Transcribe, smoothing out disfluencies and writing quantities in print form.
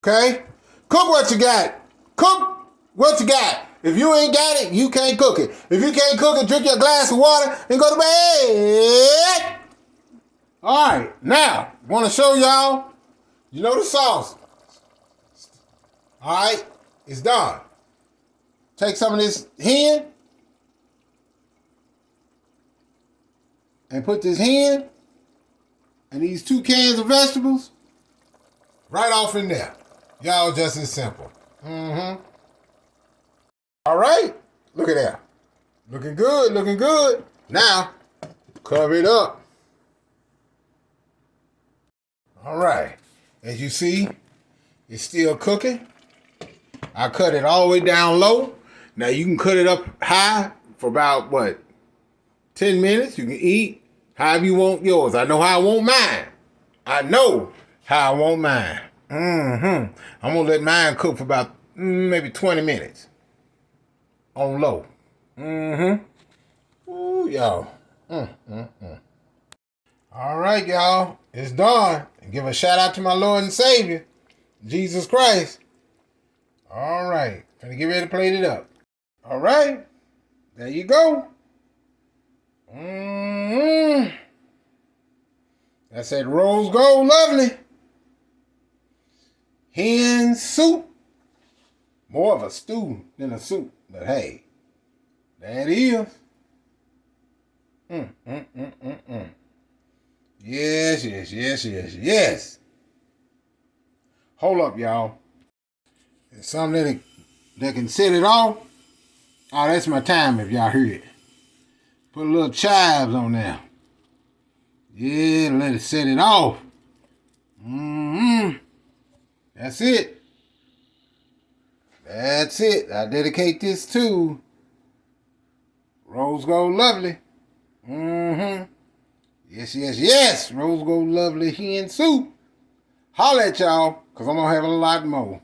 Okay? Cook what you got. Cook what you got. If you ain't got it, you can't cook it. If you can't cook it, drink your glass of water and go to bed. All right, now, want to show y'all, you know the sauce. All right, it's done. Take some of this hen and put this hen and these 2 cans of vegetables right off in there. Y'all, just as simple. All right, look at that. Looking good, looking good. Now, cover it up. All right, as you see, it's still cooking. I cut it all the way down low. Now you can cut it up high for about, 10 minutes. You can eat however you want yours. I know how I want mine. I'm gonna let mine cook for about maybe 20 minutes on low. Ooh, y'all. All right, y'all. It's done. And give a shout out to my Lord and Savior, Jesus Christ. All right. Gonna get ready to plate it up. All right. There you go. That's that rose gold lovely hen soup. More of a stew than a soup, but hey, that is. Yes. Hold up, y'all. There's something that can set it off. Oh, that's my time if y'all hear it. Put a little chives on there. Yeah, let it set it off. That's it. That's it. I dedicate this to Rose Gold Lovely. Yes. Rose Gold Lovely hen soup. Holla at y'all, because I'm going to have a lot more.